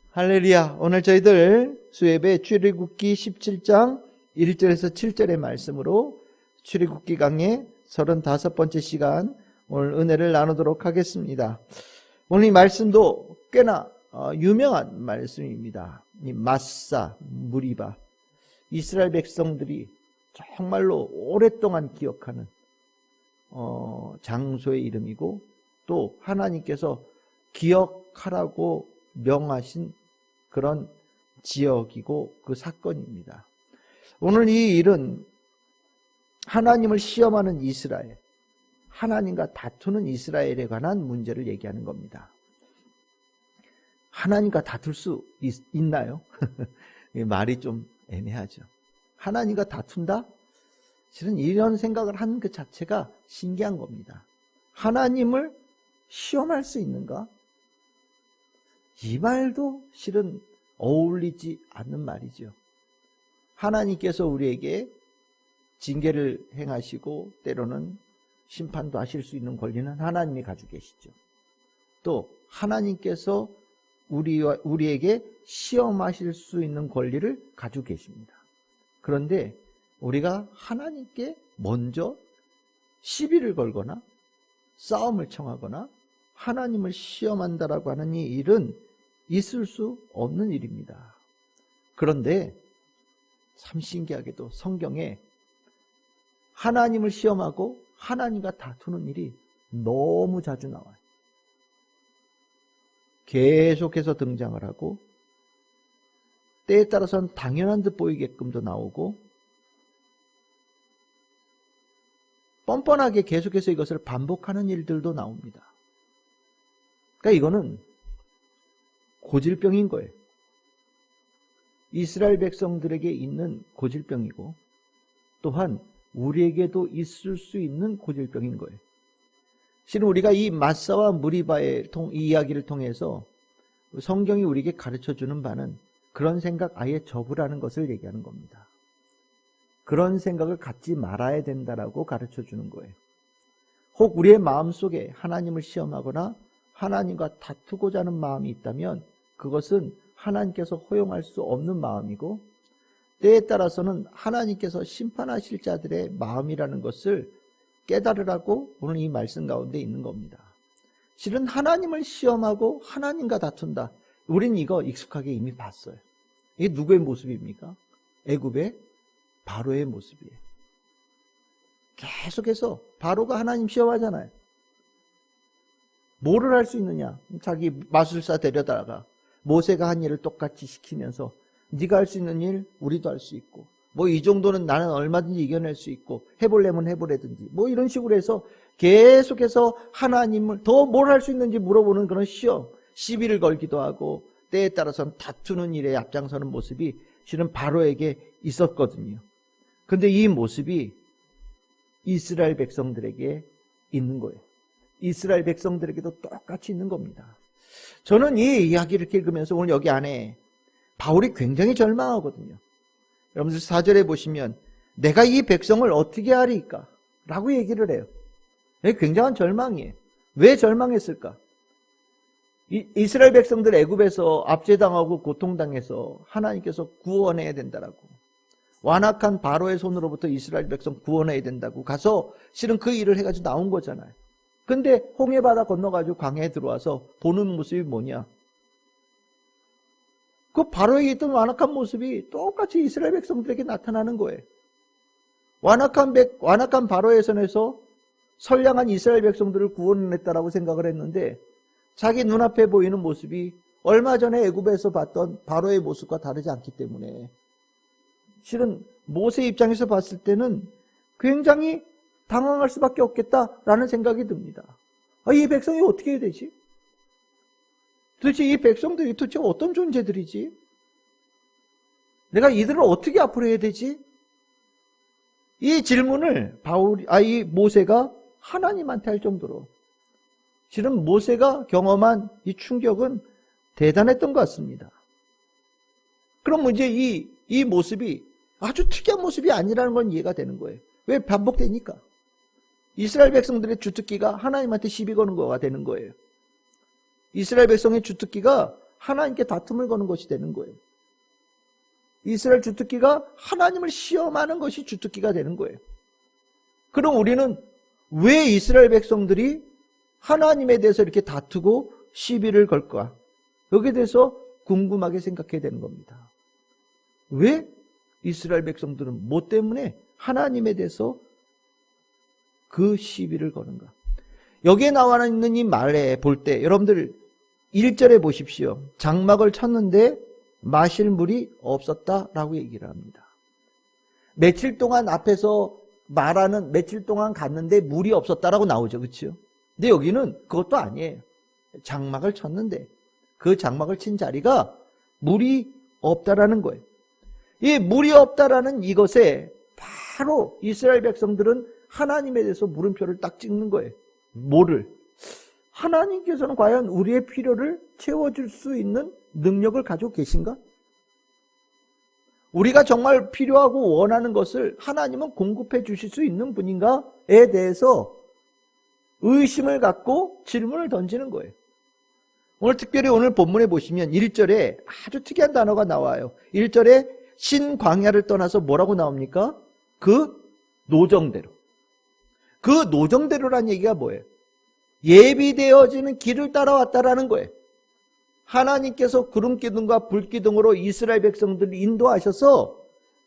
할렐루야. 오늘 저희들 수예배 출애굽기 17장 1절에서 7절의 말씀으로 출애굽기 강의 35번째 시간 오늘 은혜를 나누도록 하겠습니다. 오늘 이 말씀도 꽤나 유명한 말씀입니다. 이 마사, 무리바, 이스라엘 백성들이 정말로 오랫동안 기억하는 장소의 이름이고, 또 하나님께서 기억하라고 명하신 그런 지역이고 그 사건입니다. 오늘 이 일은 하나님을 시험하는 이스라엘, 하나님과 다투는 이스라엘에 관한 문제를 얘기하는 겁니다. 하나님과 다툴 수 있나요? 말이 좀 애매하죠. 하나님과 다툰다? 실은 이런 생각을 하는 그 자체가 신기한 겁니다. 하나님을 시험할 수 있는가? 이 말도 실은 어울리지 않는 말이죠. 하나님께서 우리에게 징계를 행하시고 때로는 심판도 하실 수 있는 권리는 하나님이 가지고 계시죠. 또 하나님께서 우리에게 시험하실 수 있는 권리를 가지고 계십니다. 그런데 우리가 하나님께 먼저 시비를 걸거나 싸움을 청하거나 하나님을 시험한다라고 하는 이 일은 있을 수 없는 일입니다. 그런데 참 신기하게도 성경에 하나님을 시험하고 하나님과 다투는 일이 너무 자주 나와요. 계속해서 등장을 하고 때에 따라서는 당연한 듯 보이게끔도 나오고 뻔뻔하게 계속해서 이것을 반복하는 일들도 나옵니다. 그러니까 이거는 고질병인 거예요. 이스라엘 백성들에게 있는 고질병이고 또한 우리에게도 있을 수 있는 고질병인 거예요. 실은 우리가 이 마사와 무리바의 이 이야기를 통해서 성경이 우리에게 가르쳐주는 바는 그런 생각 아예 접으라는 것을 얘기하는 겁니다. 그런 생각을 갖지 말아야 된다라고 가르쳐주는 거예요. 혹 우리의 마음속에 하나님을 시험하거나 하나님과 다투고자 하는 마음이 있다면 그것은 하나님께서 허용할 수 없는 마음이고 때에 따라서는 하나님께서 심판하실 자들의 마음이라는 것을 깨달으라고 오늘 이 말씀 가운데 있는 겁니다. 실은 하나님을 시험하고 하나님과 다툰다. 우린 이거 익숙하게 이미 봤어요. 이게 누구의 모습입니까? 애굽의 바로의 모습이에요. 계속해서 바로가 하나님 시험하잖아요. 뭐를 할 수 있느냐? 자기 마술사 데려다가 모세가 한 일을 똑같이 시키면서 네가 할 수 있는 일 우리도 할 수 있고 뭐 이 정도는 나는 얼마든지 이겨낼 수 있고 해보려면 해보래든지 뭐 이런 식으로 해서 계속해서 하나님을 더 뭘 할 수 있는지 물어보는 그런 시험, 시비를 걸기도 하고 때에 따라서는 다투는 일에 앞장서는 모습이 실은 바로에게 있었거든요. 근데 이 모습이 이스라엘 백성들에게 있는 거예요. 이스라엘 백성들에게도 똑같이 있는 겁니다. 저는 이 이야기를 읽으면서 오늘 여기 안에 바울이 굉장히 절망하거든요. 여러분들 4절에 보시면 내가 이 백성을 어떻게 하리까? 라고 얘기를 해요. 굉장한 절망이에요. 왜 절망했을까? 이스라엘 백성들 애굽에서 압제당하고 고통당해서 하나님께서 구원해야 된다라고. 완악한 바로의 손으로부터 이스라엘 백성 구원해야 된다고 가서 실은 그 일을 해가지고 나온 거잖아요. 근데 홍해바다 건너가지고 광야에 들어와서 보는 모습이 뭐냐? 그 바로에게 있던 완악한 모습이 똑같이 이스라엘 백성들에게 나타나는 거예요. 완악한 바로의 손에서 선량한 이스라엘 백성들을 구원했다라고 생각을 했는데 자기 눈앞에 보이는 모습이 얼마 전에 애굽에서 봤던 바로의 모습과 다르지 않기 때문에 실은 모세 입장에서 봤을 때는 굉장히 당황할 수밖에 없겠다라는 생각이 듭니다. 이 백성이 어떻게 해야 되지? 도대체 이 백성들이 도대체 어떤 존재들이지? 내가 이들을 어떻게 앞으로 해야 되지? 이 질문을 이 모세가 하나님한테 할 정도로 실은 모세가 경험한 이 충격은 대단했던 것 같습니다. 그럼 이제 이 모습이 아주 특이한 모습이 아니라는 건 이해가 되는 거예요. 왜 반복되니까? 이스라엘 백성들의 주특기가 하나님한테 시비 거는 거가 되는 거예요. 이스라엘 백성의 주특기가 하나님께 다툼을 거는 것이 되는 거예요. 이스라엘 주특기가 하나님을 시험하는 것이 주특기가 되는 거예요. 그럼 우리는 왜 이스라엘 백성들이 하나님에 대해서 이렇게 다투고 시비를 걸까? 여기에 대해서 궁금하게 생각해야 되는 겁니다. 왜 이스라엘 백성들은 뭐 때문에 하나님에 대해서 그 시비를 거는가? 여기에 나와 있는 이 말에 볼 때 여러분들 1절에 보십시오. 장막을 쳤는데 마실 물이 없었다라고 얘기를 합니다. 며칠 동안 앞에서 말하는 며칠 동안 갔는데 물이 없었다라고 나오죠. 그렇죠? 근데 여기는 그것도 아니에요. 장막을 쳤는데 그 장막을 친 자리가 물이 없다라는 거예요. 이 물이 없다라는 이것에 바로 이스라엘 백성들은 하나님에 대해서 물음표를 딱 찍는 거예요. 뭐를? 하나님께서는 과연 우리의 필요를 채워줄 수 있는 능력을 가지고 계신가? 우리가 정말 필요하고 원하는 것을 하나님은 공급해 주실 수 있는 분인가에 대해서 의심을 갖고 질문을 던지는 거예요. 오늘 특별히 오늘 본문에 보시면 1절에 아주 특이한 단어가 나와요. 1절에 신광야를 떠나서 뭐라고 나옵니까? 그 노정대로. 그 노정대로란 얘기가 뭐예요? 예비되어지는 길을 따라왔다라는 거예요. 하나님께서 구름기둥과 불기둥으로 이스라엘 백성들을 인도하셔서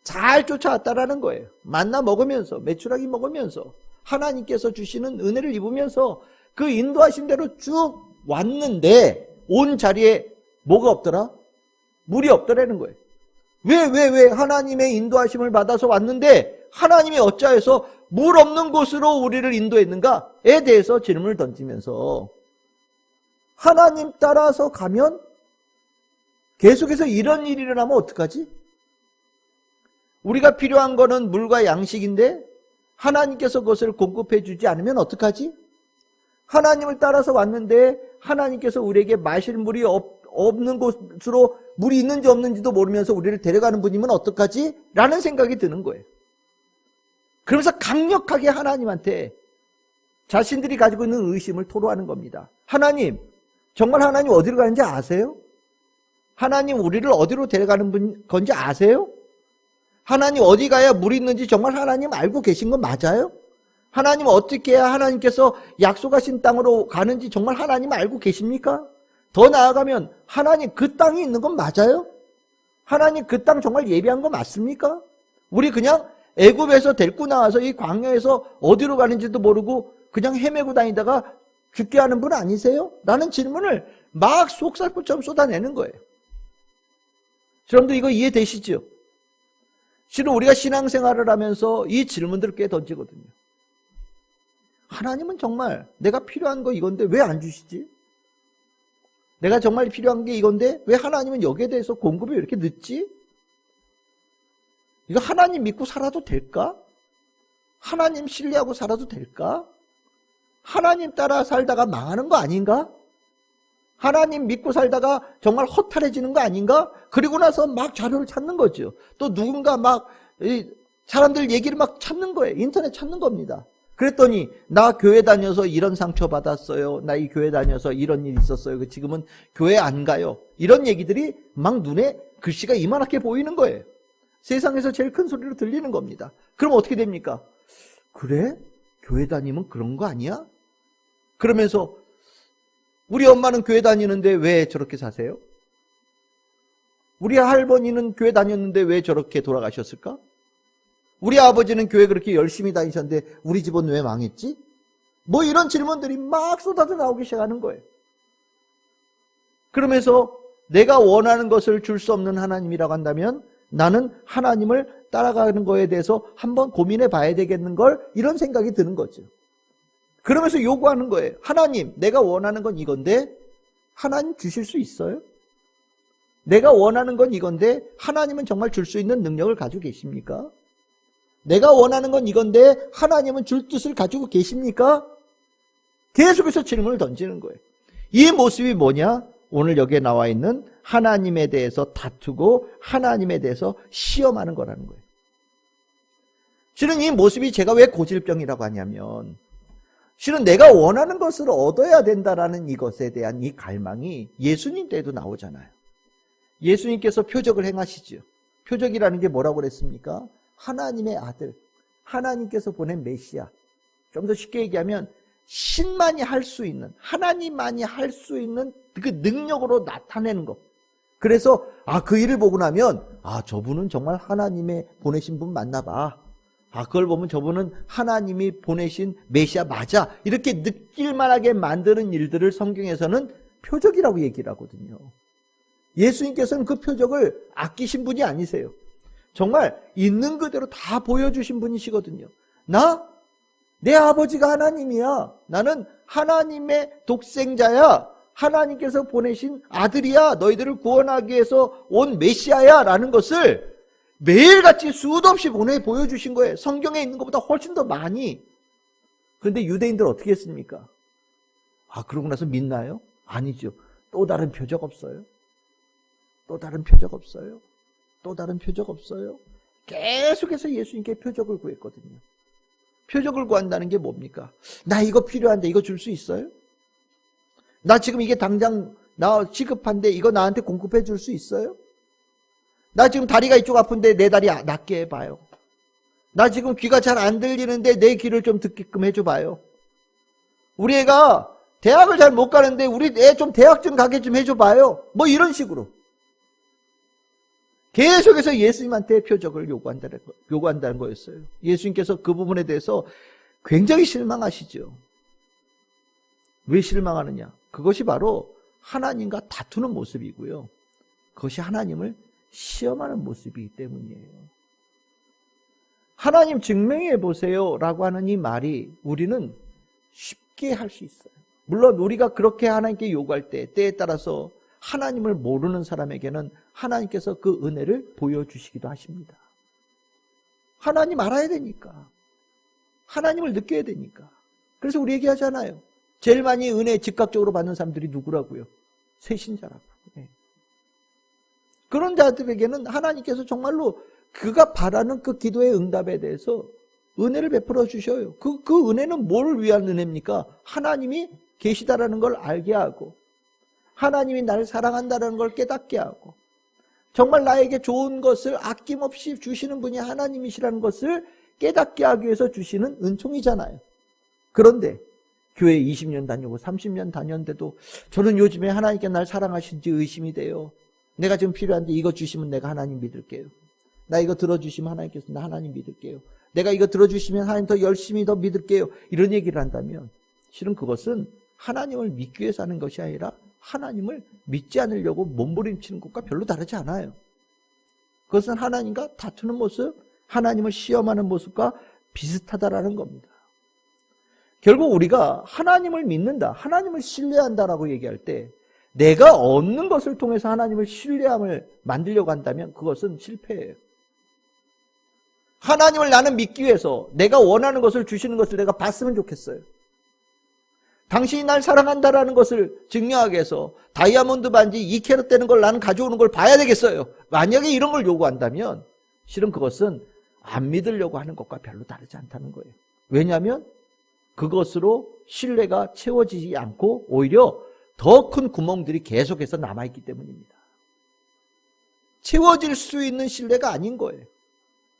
잘 쫓아왔다라는 거예요. 만나 먹으면서, 메추라기 먹으면서, 하나님께서 주시는 은혜를 입으면서 그 인도하신 대로 쭉 왔는데 온 자리에 뭐가 없더라? 물이 없더라는 거예요. 왜 하나님의 인도하심을 받아서 왔는데 하나님이 어찌하여서 물 없는 곳으로 우리를 인도했는가에 대해서 질문을 던지면서 하나님 따라서 가면 계속해서 이런 일이 일어나면 어떡하지? 우리가 필요한 거는 물과 양식인데 하나님께서 그것을 공급해 주지 않으면 어떡하지? 하나님을 따라서 왔는데 하나님께서 우리에게 마실 물이 없는 곳으로 물이 있는지 없는지도 모르면서 우리를 데려가는 분이면 어떡하지? 라는 생각이 드는 거예요. 그러면서 강력하게 하나님한테 자신들이 가지고 있는 의심을 토로하는 겁니다. 하나님, 정말 하나님 어디로 가는지 아세요? 하나님 우리를 어디로 데려가는 건지 아세요? 하나님 어디 가야 물이 있는지 정말 하나님 알고 계신 건 맞아요? 하나님 어떻게 해야 하나님께서 약속하신 땅으로 가는지 정말 하나님 알고 계십니까? 더 나아가면 하나님 그 땅이 있는 건 맞아요? 하나님 그 땅 정말 예비한 거 맞습니까? 우리 그냥 애굽에서 데리고 나와서 이 광야에서 어디로 가는지도 모르고 그냥 헤매고 다니다가 죽게 하는 분 아니세요? 라는 질문을 막 속살포처럼 쏟아내는 거예요. 여러분들 이거 이해되시죠? 실은 우리가 신앙생활을 하면서 이 질문들을 꽤 던지거든요. 하나님은 정말 내가 필요한 거 이건데 왜 안 주시지? 내가 정말 필요한 게 이건데 왜 하나님은 여기에 대해서 공급이 왜 이렇게 늦지? 이거 하나님 믿고 살아도 될까? 하나님 신뢰하고 살아도 될까? 하나님 따라 살다가 망하는 거 아닌가? 하나님 믿고 살다가 정말 허탈해지는 거 아닌가? 그리고 나서 막 자료를 찾는 거죠. 또 누군가 막 사람들 얘기를 막 찾는 거예요. 인터넷 찾는 겁니다. 그랬더니 나 교회 다녀서 이런 상처 받았어요. 나 이 교회 다녀서 이런 일 있었어요. 지금은 교회 안 가요. 이런 얘기들이 막 눈에 글씨가 이만하게 보이는 거예요. 세상에서 제일 큰 소리로 들리는 겁니다. 그럼 어떻게 됩니까? 그래? 교회 다니면 그런 거 아니야? 그러면서 우리 엄마는 교회 다니는데 왜 저렇게 사세요? 우리 할머니는 교회 다녔는데 왜 저렇게 돌아가셨을까? 우리 아버지는 교회 그렇게 열심히 다니셨는데 우리 집은 왜 망했지? 뭐 이런 질문들이 막 쏟아져 나오기 시작하는 거예요. 그러면서 내가 원하는 것을 줄 수 없는 하나님이라고 한다면 나는 하나님을 따라가는 거에 대해서 한번 고민해 봐야 되겠는걸, 이런 생각이 드는 거죠. 그러면서 요구하는 거예요. 하나님, 내가 원하는 건 이건데 하나님 주실 수 있어요? 내가 원하는 건 이건데 하나님은 정말 줄 수 있는 능력을 가지고 계십니까? 내가 원하는 건 이건데 하나님은 줄 뜻을 가지고 계십니까? 계속해서 질문을 던지는 거예요. 이 모습이 뭐냐? 오늘 여기에 나와 있는 하나님에 대해서 다투고 하나님에 대해서 시험하는 거라는 거예요. 실은 이 모습이 제가 왜 고질병이라고 하냐면 실은 내가 원하는 것을 얻어야 된다라는 이것에 대한 이 갈망이 예수님 때도 나오잖아요. 예수님께서 표적을 행하시죠. 표적이라는 게 뭐라고 그랬습니까? 하나님의 아들, 하나님께서 보낸 메시아. 좀 더 쉽게 얘기하면 신만이 할 수 있는, 하나님만이 할 수 있는 그 능력으로 나타내는 것. 그래서 그 일을 보고 나면 저분은 정말 하나님의 보내신 분 맞나 봐. 그걸 보면 저분은 하나님이 보내신 메시아 맞아. 이렇게 느낄 만하게 만드는 일들을 성경에서는 표적이라고 얘기를 하거든요. 예수님께서는 그 표적을 아끼신 분이 아니세요. 정말 있는 그대로 다 보여주신 분이시거든요. 내 아버지가 하나님이야. 나는 하나님의 독생자야. 하나님께서 보내신 아들이야. 너희들을 구원하기 위해서 온 메시아야. 라는 것을 매일같이 수도 없이 보여주신 거예요. 성경에 있는 것보다 훨씬 더 많이. 그런데 유대인들 어떻게 했습니까? 그러고 나서 믿나요? 아니죠. 또 다른 표적 없어요? 또 다른 표적 없어요? 또 다른 표적 없어요? 계속해서 예수님께 표적을 구했거든요. 표적을 구한다는 게 뭡니까? 나 이거 필요한데 이거 줄 수 있어요? 나 지금 이게 당장 나 시급한데 이거 나한테 공급해 줄 수 있어요? 나 지금 다리가 이쪽 아픈데 내 다리 낫게 해봐요. 나 지금 귀가 잘 안 들리는데 내 귀를 좀 듣게끔 해줘봐요. 우리 애가 대학을 잘 못 가는데 우리 애 좀 대학 좀 가게 좀 해줘봐요. 뭐 이런 식으로 계속해서 예수님한테 표적을 요구한다는 거였어요. 예수님께서 그 부분에 대해서 굉장히 실망하시죠. 왜 실망하느냐? 그것이 바로 하나님과 다투는 모습이고요. 그것이 하나님을 시험하는 모습이기 때문이에요. 하나님 증명해 보세요 라고 하는 이 말이 우리는 쉽게 할 수 있어요. 물론 우리가 그렇게 하나님께 요구할 때에 따라서 하나님을 모르는 사람에게는 하나님께서 그 은혜를 보여주시기도 하십니다. 하나님 알아야 되니까. 하나님을 느껴야 되니까. 그래서 우리 얘기하잖아요. 제일 많이 은혜 즉각적으로 받는 사람들이 누구라고요? 새신자라고. 네. 그런 자들에게는 하나님께서 정말로 그가 바라는 그 기도의 응답에 대해서 은혜를 베풀어 주셔요. 그 은혜는 뭘 위한 은혜입니까? 하나님이 계시다라는 걸 알게 하고 하나님이 나를 사랑한다는 걸 깨닫게 하고 정말 나에게 좋은 것을 아낌없이 주시는 분이 하나님이시라는 것을 깨닫게 하기 위해서 주시는 은총이잖아요. 그런데 교회 20년 다니고 30년 다녔는데도 저는 요즘에 하나님께 날 사랑하신지 의심이 돼요. 내가 지금 필요한데 이거 주시면 내가 하나님 믿을게요. 나 이거 들어주시면 하나님께서 나 하나님 믿을게요. 내가 이거 들어주시면 하나님 더 열심히 더 믿을게요. 이런 얘기를 한다면 실은 그것은 하나님을 믿기 위해서 하는 것이 아니라 하나님을 믿지 않으려고 몸부림치는 것과 별로 다르지 않아요. 그것은 하나님과 다투는 모습, 하나님을 시험하는 모습과 비슷하다라는 겁니다. 결국 우리가 하나님을 믿는다, 하나님을 신뢰한다라고 얘기할 때 내가 얻는 것을 통해서 하나님을 신뢰함을 만들려고 한다면 그것은 실패예요. 하나님을 나는 믿기 위해서 내가 원하는 것을 주시는 것을 내가 봤으면 좋겠어요. 당신이 날 사랑한다라는 것을 증명하기 위해서 다이아몬드 반지 2캐럿 되는 걸 나는 가져오는 걸 봐야 되겠어요. 만약에 이런 걸 요구한다면 실은 그것은 안 믿으려고 하는 것과 별로 다르지 않다는 거예요. 왜냐하면 그것으로 신뢰가 채워지지 않고 오히려 더 큰 구멍들이 계속해서 남아있기 때문입니다. 채워질 수 있는 신뢰가 아닌 거예요.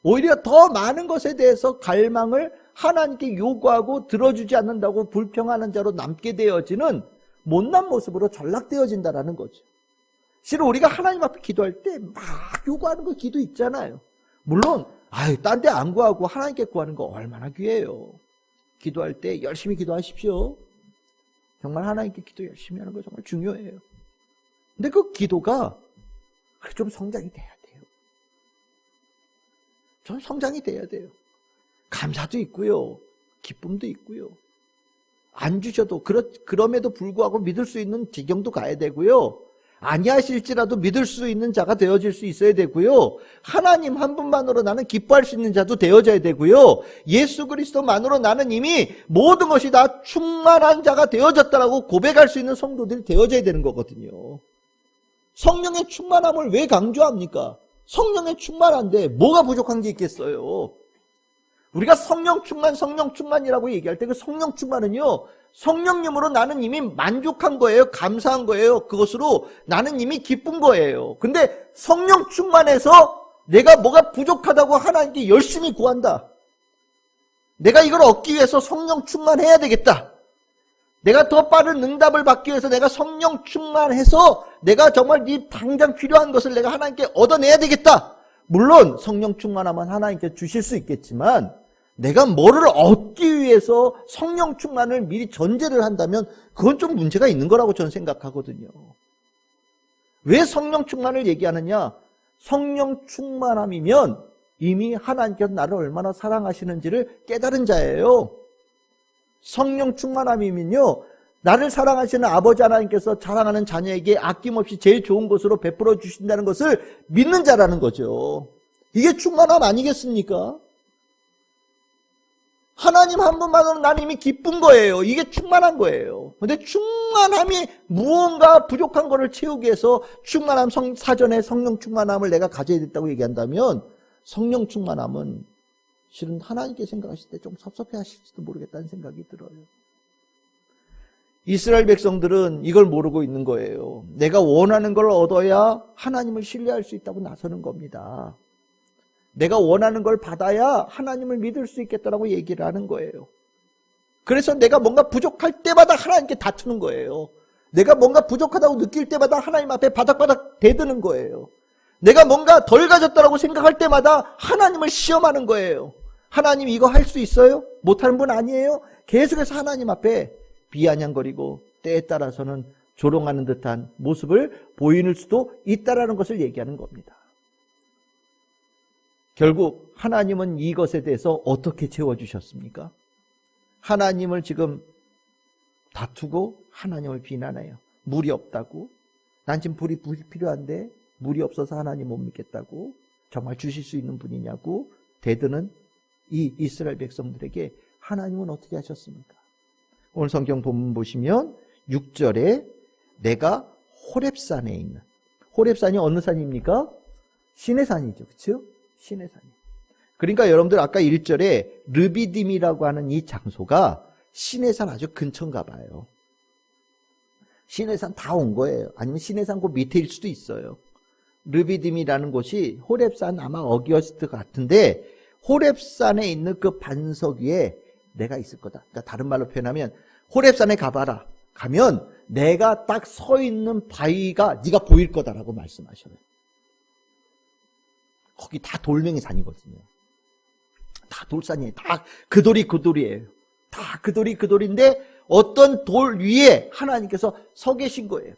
오히려 더 많은 것에 대해서 갈망을 하나님께 요구하고 들어주지 않는다고 불평하는 자로 남게 되어지는 못난 모습으로 전락되어진다는 거죠. 실은 우리가 하나님 앞에 기도할 때 막 요구하는 거 기도 있잖아요. 물론 딴 데 안 구하고 하나님께 구하는 거 얼마나 귀해요. 기도할 때 열심히 기도하십시오. 정말 하나님께 기도 열심히 하는 거 정말 중요해요. 근데 그 기도가 좀 성장이 돼야 돼요. 좀 성장이 돼야 돼요. 감사도 있고요. 기쁨도 있고요. 안 주셔도 그럼에도 불구하고 믿을 수 있는 지경도 가야 되고요. 아니하실지라도 믿을 수 있는 자가 되어질 수 있어야 되고요. 하나님 한 분만으로 나는 기뻐할 수 있는 자도 되어져야 되고요. 예수 그리스도만으로 나는 이미 모든 것이 다 충만한 자가 되어졌다라고 고백할 수 있는 성도들이 되어져야 되는 거거든요. 성령의 충만함을 왜 강조합니까? 성령의 충만한데 뭐가 부족한 게 있겠어요? 우리가 성령 충만이라고 얘기할 때 그 성령 충만은요, 성령님으로 나는 이미 만족한 거예요. 감사한 거예요. 그것으로 나는 이미 기쁜 거예요. 근데 성령 충만해서 내가 뭐가 부족하다고 하나님께 열심히 구한다. 내가 이걸 얻기 위해서 성령 충만해야 되겠다. 내가 더 빠른 응답을 받기 위해서 내가 성령 충만해서 내가 정말 이 당장 필요한 것을 내가 하나님께 얻어내야 되겠다. 물론 성령 충만하면 하나님께 주실 수 있겠지만 내가 뭐를 얻기 위해서 성령 충만을 미리 전제를 한다면 그건 좀 문제가 있는 거라고 저는 생각하거든요. 왜 성령 충만을 얘기하느냐? 성령 충만함이면 이미 하나님께서 나를 얼마나 사랑하시는지를 깨달은 자예요. 성령 충만함이면요, 나를 사랑하시는 아버지 하나님께서 사랑하는 자녀에게 아낌없이 제일 좋은 것으로 베풀어 주신다는 것을 믿는 자라는 거죠. 이게 충만함 아니겠습니까? 하나님 한 분만으로 나는 이미 기쁜 거예요. 이게 충만한 거예요. 근데 충만함이 무언가 부족한 거를 채우기 위해서 충만함, 사전에 성령 충만함을 내가 가져야 됐다고 얘기한다면 성령 충만함은 실은 하나님께 생각하실 때 좀 섭섭해 하실지도 모르겠다는 생각이 들어요. 이스라엘 백성들은 이걸 모르고 있는 거예요. 내가 원하는 걸 얻어야 하나님을 신뢰할 수 있다고 나서는 겁니다. 내가 원하는 걸 받아야 하나님을 믿을 수 있겠다라고 얘기를 하는 거예요. 그래서 내가 뭔가 부족할 때마다 하나님께 다투는 거예요. 내가 뭔가 부족하다고 느낄 때마다 하나님 앞에 바닥바닥 대드는 거예요. 내가 뭔가 덜 가졌다라고 생각할 때마다 하나님을 시험하는 거예요. 하나님 이거 할 수 있어요? 못하는 분 아니에요? 계속해서 하나님 앞에 비아냥거리고 때에 따라서는 조롱하는 듯한 모습을 보이는 수도 있다라는 것을 얘기하는 겁니다. 결국 하나님은 이것에 대해서 어떻게 채워주셨습니까? 하나님을 지금 다투고 하나님을 비난해요. 물이 없다고. 난 지금 물이 필요한데 물이 없어서 하나님 못 믿겠다고. 정말 주실 수 있는 분이냐고 대드는 이 이스라엘 백성들에게 하나님은 어떻게 하셨습니까? 오늘 성경 본문 보시면 6절에 내가 호렙산에 있는, 호렙산이 어느 산입니까? 시내산이죠. 그렇죠? 시내산이. 그러니까 여러분들 아까 1절에 르비딤이라고 하는 이 장소가 시내산 아주 근처인가 봐요. 시내산 다 온 거예요. 아니면 시내산 그 밑에일 수도 있어요. 르비딤이라는 곳이 호렙산 아마 어기였을 것 같은데 호렙산에 있는 그 반석 위에 내가 있을 거다. 그러니까 다른 말로 표현하면 호렙산에 가봐라. 가면 내가 딱 서 있는 바위가 네가 보일 거다라고 말씀하셔요. 거기 다 돌멩이 산이거든요. 다 돌산이에요. 다 그 돌이에요. 다 그 돌인데 어떤 돌 위에 하나님께서 서 계신 거예요.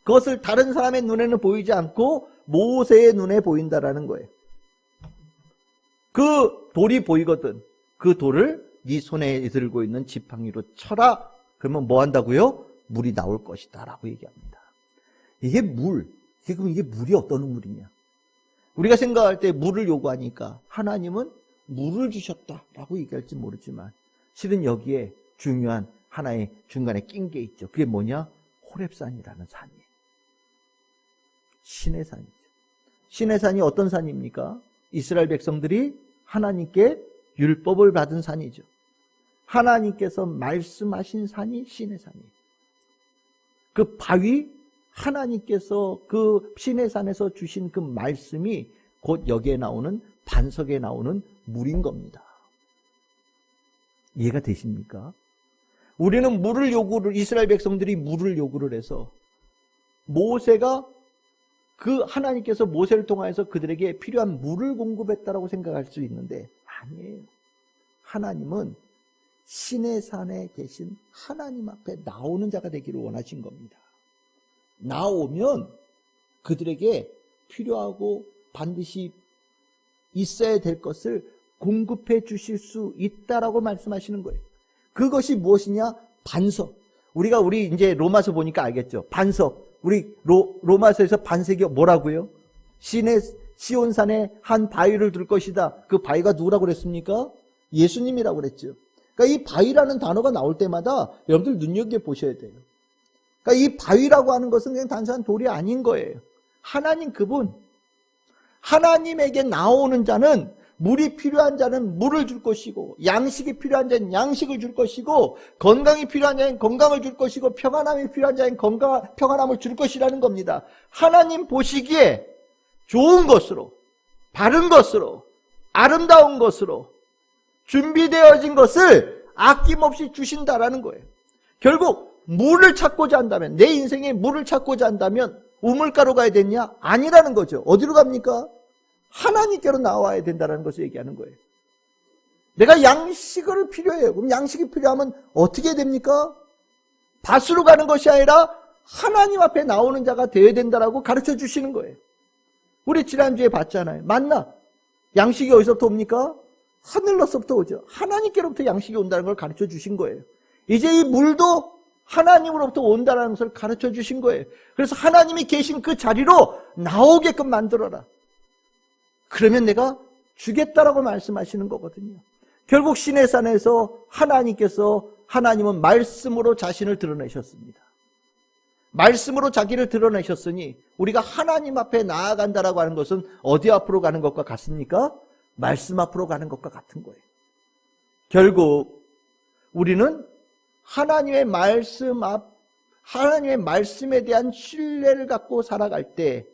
그것을 다른 사람의 눈에는 보이지 않고 모세의 눈에 보인다라는 거예요. 그 돌이 보이거든. 그 돌을 네 손에 들고 있는 지팡이로 쳐라. 그러면 뭐 한다고요? 물이 나올 것이다 라고 얘기합니다. 이게 물. 그럼 이게 물이 어떤 물이냐? 우리가 생각할 때 물을 요구하니까 하나님은 물을 주셨다라고 얘기할지 모르지만 실은 여기에 중요한 하나의 중간에 낀 게 있죠. 그게 뭐냐? 호렙산이라는 산이에요. 시내산이죠. 시내산이 어떤 산입니까? 이스라엘 백성들이 하나님께 율법을 받은 산이죠. 하나님께서 말씀하신 산이 시내산이에요. 그 바위, 하나님께서 그 시내산에서 주신 그 말씀이 곧 여기에 나오는 반석에 나오는 물인 겁니다. 이해가 되십니까? 우리는 이스라엘 백성들이 물을 요구를 해서 모세가 그 하나님께서 모세를 통하여서 그들에게 필요한 물을 공급했다라고 생각할 수 있는데 아니에요. 하나님은 시내산에 계신 하나님 앞에 나오는 자가 되기를 원하신 겁니다. 나오면 그들에게 필요하고 반드시 있어야 될 것을 공급해 주실 수 있다라고 말씀하시는 거예요. 그것이 무엇이냐? 반석. 우리 이제 로마서 보니까 알겠죠? 반석. 우리 로마서에서 반석이 뭐라고요? 시온산에 한 바위를 둘 것이다. 그 바위가 누구라고 그랬습니까? 예수님이라고 그랬죠. 그러니까 이 바위라는 단어가 나올 때마다 여러분들 눈여겨보셔야 돼요. 그러니까 이 바위라고 하는 것은 그냥 단순한 돌이 아닌 거예요. 하나님 그분. 하나님에게 나오는 자는 물이 필요한 자는 물을 줄 것이고, 양식이 필요한 자는 양식을 줄 것이고, 건강이 필요한 자는 건강을 줄 것이고, 평안함이 필요한 자는 평안함을 줄 것이라는 겁니다. 하나님 보시기에 좋은 것으로, 바른 것으로, 아름다운 것으로 준비되어진 것을 아낌없이 주신다라는 거예요. 결국 물을 찾고자 한다면, 내 인생에 물을 찾고자 한다면 우물가로 가야 되냐? 아니라는 거죠. 어디로 갑니까? 하나님께로 나와야 된다는 것을 얘기하는 거예요. 내가 양식을 필요해요. 그럼 양식이 필요하면 어떻게 됩니까? 밭으로 가는 것이 아니라 하나님 앞에 나오는 자가 되어야 된다라고 가르쳐 주시는 거예요. 우리 지난주에 봤잖아요. 만나. 양식이 어디서부터 옵니까? 하늘로서부터 오죠. 하나님께로부터 양식이 온다는 걸 가르쳐 주신 거예요. 이제 이 물도 하나님으로부터 온다는 것을 가르쳐 주신 거예요. 그래서 하나님이 계신 그 자리로 나오게끔 만들어라. 그러면 내가 주겠다라고 말씀하시는 거거든요. 결국 시내산에서 하나님은 말씀으로 자신을 드러내셨습니다. 말씀으로 자기를 드러내셨으니 우리가 하나님 앞에 나아간다라고 하는 것은 어디 앞으로 가는 것과 같습니까? 말씀 앞으로 가는 것과 같은 거예요. 결국 우리는 하나님의 말씀에 대한 신뢰를 갖고 살아갈 때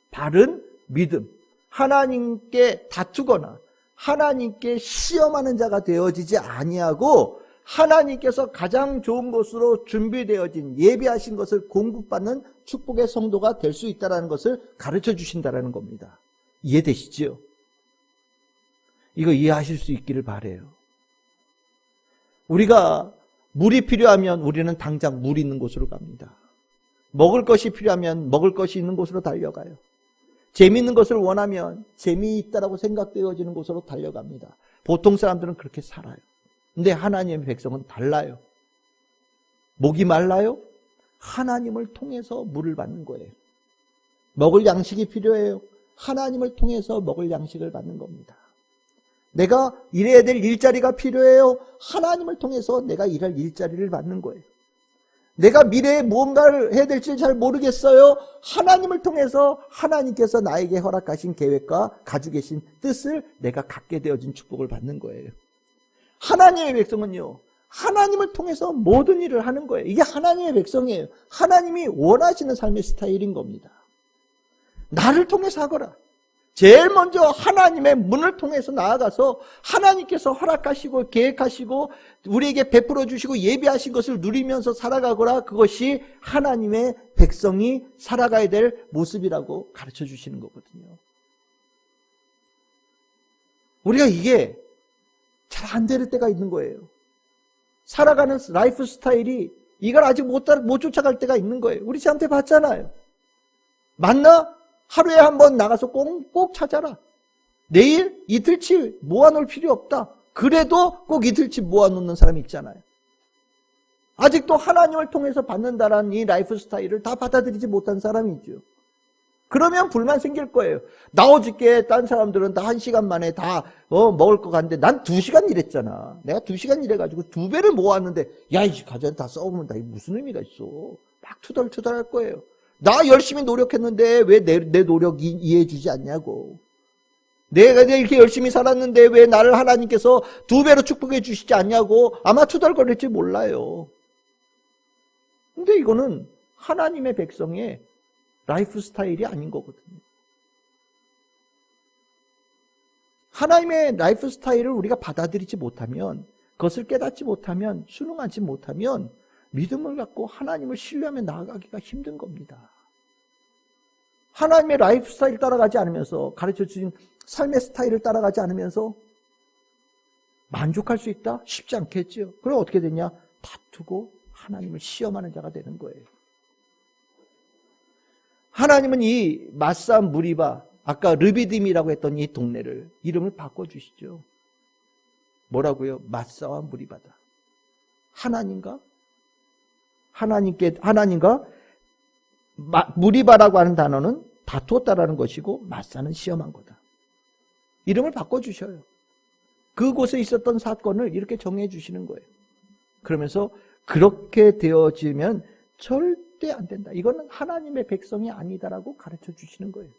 바른 믿음, 하나님께 다투거나 하나님께 시험하는 자가 되어지지 아니하고 하나님께서 가장 좋은 것으로 준비되어진 예비하신 것을 공급받는 축복의 성도가 될 수 있다는 것을 가르쳐 주신다는 겁니다. 이해되시죠? 이거 이해하실 수 있기를 바라요. 우리가 물이 필요하면 우리는 당장 물 있는 곳으로 갑니다. 먹을 것이 필요하면 먹을 것이 있는 곳으로 달려가요. 재미있는 것을 원하면 재미있다라고 생각되어지는 곳으로 달려갑니다. 보통 사람들은 그렇게 살아요. 근데 하나님의 백성은 달라요. 목이 말라요? 하나님을 통해서 물을 받는 거예요. 먹을 양식이 필요해요. 하나님을 통해서 먹을 양식을 받는 겁니다. 내가 일해야 될 일자리가 필요해요. 하나님을 통해서 내가 일할 일자리를 받는 거예요. 내가 미래에 무언가를 해야 될지 잘 모르겠어요. 하나님을 통해서 하나님께서 나에게 허락하신 계획과 가지고 계신 뜻을 내가 갖게 되어진 축복을 받는 거예요. 하나님의 백성은요, 하나님을 통해서 모든 일을 하는 거예요. 이게 하나님의 백성이에요. 하나님이 원하시는 삶의 스타일인 겁니다. 나를 통해서 하거라. 제일 먼저 하나님의 문을 통해서 나아가서 하나님께서 허락하시고 계획하시고 우리에게 베풀어 주시고 예비하신 것을 누리면서 살아가거라. 그것이 하나님의 백성이 살아가야 될 모습이라고 가르쳐 주시는 거거든요. 우리가 이게 잘 안 될 때가 있는 거예요. 살아가는 라이프 스타일이 이걸 아직 못 쫓아갈 때가 있는 거예요. 우리 저한테 봤잖아요. 만나? 하루에 한 번 나가서 꼭 찾아라. 내일 이틀치 모아놓을 필요 없다. 그래도 꼭 이틀치 모아놓는 사람이 있잖아요. 아직도 하나님을 통해서 받는다라는 이 라이프 스타일을 다 받아들이지 못한 사람이죠. 그러면 불만 생길 거예요. 나 어저께 딴 사람들은 다 1시간 만에 다 먹을 것 같은데 난 2시간 일했잖아. 내가 2시간 일해가지고 2배를 모았는데 야, 이 가전 다 써보면 다 무슨 의미가 있어. 막 투덜투덜할 거예요. 나 열심히 노력했는데 왜 내 노력 이해해 주지 않냐고. 내가 이렇게 열심히 살았는데 왜 나를 하나님께서 2배로 축복해 주시지 않냐고 아마 투덜거릴지 몰라요. 근데 이거는 하나님의 백성의 라이프 스타일이 아닌 거거든요. 하나님의 라이프 스타일을 우리가 받아들이지 못하면, 그것을 깨닫지 못하면, 순응하지 못하면 믿음을 갖고 하나님을 신뢰하며 나아가기가 힘든 겁니다. 하나님의 라이프 스타일 따라가지 않으면서, 가르쳐주신 삶의 스타일을 따라가지 않으면서 만족할 수 있다? 쉽지 않겠죠. 그럼 어떻게 되냐? 다투고 하나님을 시험하는 자가 되는 거예요. 하나님은 이 마사 무리바, 아까 르비딤이라고 했던 이 동네를 이름을 바꿔주시죠. 뭐라고요? 마사와 무리바다. 하나님과 무리바라고 하는 단어는 다투었다라는 것이고 마사는 시험한 거다. 이름을 바꿔주셔요. 그곳에 있었던 사건을 이렇게 정해 주시는 거예요. 그러면서 그렇게 되어지면 절대 안 된다. 이거는 하나님의 백성이 아니다라고 가르쳐 주시는 거예요.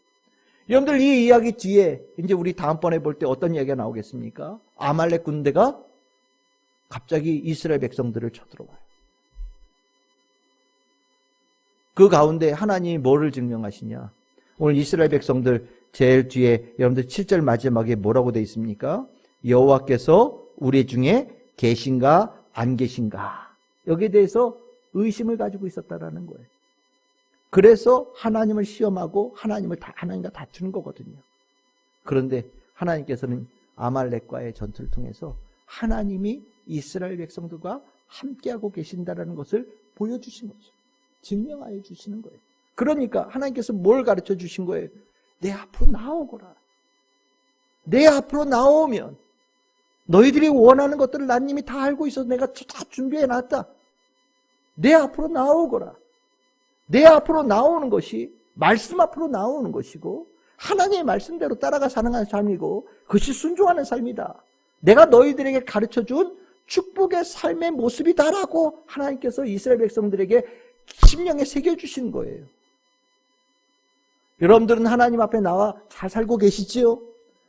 여러분들 이 이야기 뒤에 이제 우리 다음번에 볼 때 어떤 이야기가 나오겠습니까? 아말렉 군대가 갑자기 이스라엘 백성들을 쳐들어와요. 그 가운데 하나님이 뭐를 증명하시냐? 오늘 이스라엘 백성들 제일 뒤에 여러분들 7절 마지막에 뭐라고 되어 있습니까? 여호와께서 우리 중에 계신가 안 계신가? 여기에 대해서 의심을 가지고 있었다라는 거예요. 그래서 하나님을 시험하고 하나님과 다투는 거거든요. 그런데 하나님께서는 아말렉과의 전투를 통해서 하나님이 이스라엘 백성들과 함께하고 계신다라는 것을 보여주신 거죠. 증명하여 주시는 거예요. 그러니까 하나님께서 뭘 가르쳐 주신 거예요? 내 앞으로 나오거라. 내 앞으로 나오면 너희들이 원하는 것들을 난 이미 다 알고 있어서 내가 다 준비해 놨다. 내 앞으로 나오거라. 내 앞으로 나오는 것이 말씀 앞으로 나오는 것이고 하나님의 말씀대로 따라가 사는 삶이고 그것이 순종하는 삶이다. 내가 너희들에게 가르쳐준 축복의 삶의 모습이다라고 하나님께서 이스라엘 백성들에게 심령에 새겨주신 거예요. 여러분들은 하나님 앞에 나와 잘 살고 계시지요?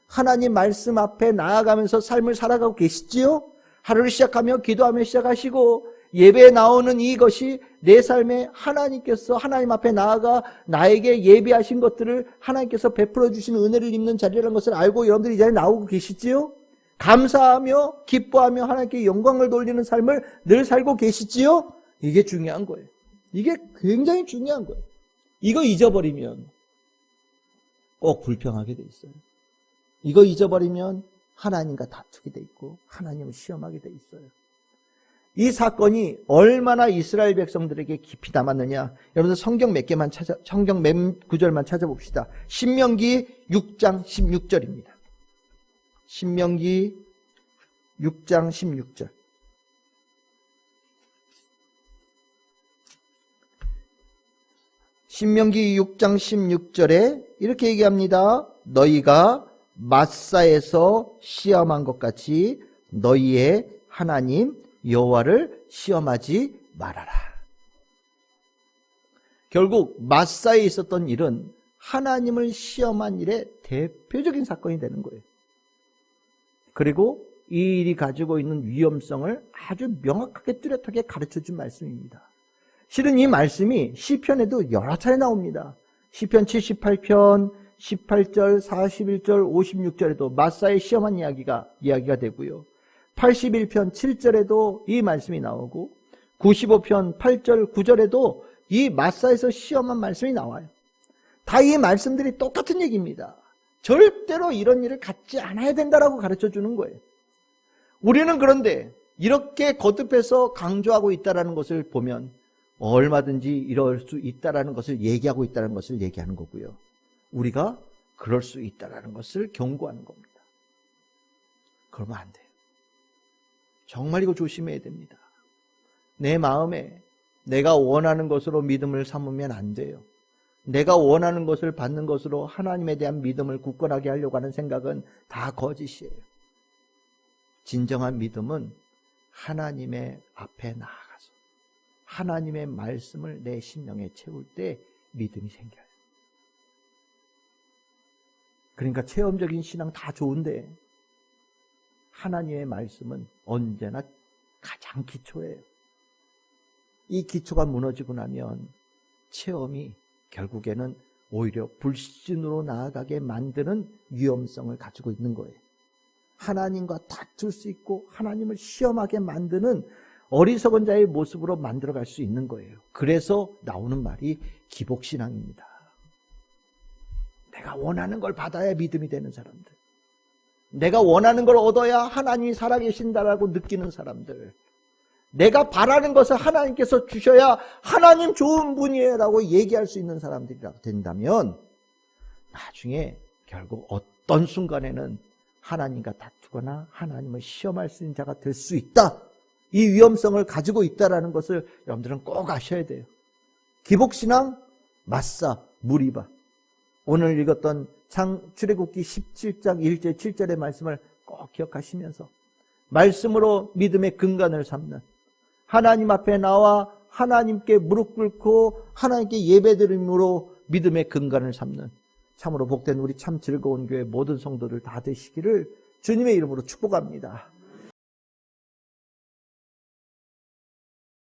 하나님 말씀 앞에 나아가면서 삶을 살아가고 계시지요? 하루를 시작하며 기도하며 시작하시고 예배에 나오는 이것이 내 삶에 하나님께서 하나님 앞에 나아가 나에게 예배하신 것들을 하나님께서 베풀어 주신 은혜를 입는 자리라는 것을 알고 여러분들이 이 자리에 나오고 계시지요? 감사하며 기뻐하며 하나님께 영광을 돌리는 삶을 늘 살고 계시지요? 이게 중요한 거예요. 이게 굉장히 중요한 거예요. 이거 잊어버리면 꼭 불평하게 돼 있어요. 이거 잊어버리면 하나님과 다투게 돼 있고 하나님을 시험하게 돼 있어요. 이 사건이 얼마나 이스라엘 백성들에게 깊이 남았느냐. 여러분들 성경 성경 몇 구절만 찾아봅시다. 신명기 6장 16절입니다. 신명기 6장 16절. 신명기 6장 16절에 이렇게 얘기합니다. 너희가 마사에서 시험한 것 같이 너희의 하나님 여호와를 시험하지 말아라. 결국 마사에 있었던 일은 하나님을 시험한 일의 대표적인 사건이 되는 거예요. 그리고 이 일이 가지고 있는 위험성을 아주 명확하게 뚜렷하게 가르쳐준 말씀입니다. 실은 이 말씀이 시편에도 여러 차례 나옵니다. 시편 78편 18절, 41절, 56절에도 마사의 시험한 이야기가 되고요. 81편 7절에도 이 말씀이 나오고 95편 8절 9절에도 이 마사에서 시험한 말씀이 나와요. 다 이 말씀들이 똑같은 얘기입니다. 절대로 이런 일을 갖지 않아야 된다라고 가르쳐 주는 거예요. 우리는 그런데 이렇게 거듭해서 강조하고 있다는 것을 보면 얼마든지 이럴 수 있다는 것을 얘기하고 있다는 것을 얘기하는 거고요. 우리가 그럴 수 있다는 것을 경고하는 겁니다. 그러면 안 돼요. 정말 이거 조심해야 됩니다. 내 마음에 내가 원하는 것으로 믿음을 삼으면 안 돼요. 내가 원하는 것을 받는 것으로 하나님에 대한 믿음을 굳건하게 하려고 하는 생각은 다 거짓이에요. 진정한 믿음은 하나님의 앞에 나아가서 하나님의 말씀을 내 심령에 채울 때 믿음이 생겨요. 그러니까 체험적인 신앙 다 좋은데 하나님의 말씀은 언제나 가장 기초예요. 이 기초가 무너지고 나면 체험이 결국에는 오히려 불신으로 나아가게 만드는 위험성을 가지고 있는 거예요. 하나님과 다툴 수 있고 하나님을 시험하게 만드는 어리석은 자의 모습으로 만들어갈 수 있는 거예요. 그래서 나오는 말이 기복신앙입니다. 내가 원하는 걸 받아야 믿음이 되는 사람들, 내가 원하는 걸 얻어야 하나님이 살아계신다라고 느끼는 사람들, 내가 바라는 것을 하나님께서 주셔야 하나님 좋은 분이에요 라고 얘기할 수 있는 사람들이라고 된다면 나중에 결국 어떤 순간에는 하나님과 다투거나 하나님을 시험할 수 있는 자가 될 수 있다. 이 위험성을 가지고 있다는 것을 여러분들은 꼭 아셔야 돼요. 기복신앙, 마사, 무리바. 오늘 읽었던 출애굽기 17장 1절 7절의 말씀을 꼭 기억하시면서 말씀으로 믿음의 근간을 삼는, 하나님 앞에 나와 하나님께 무릎 꿇고 하나님께 예배드림으로 믿음의 근간을 삼는 참으로 복된 우리 참 즐거운 교회 모든 성도들 다 되시기를 주님의 이름으로 축복합니다.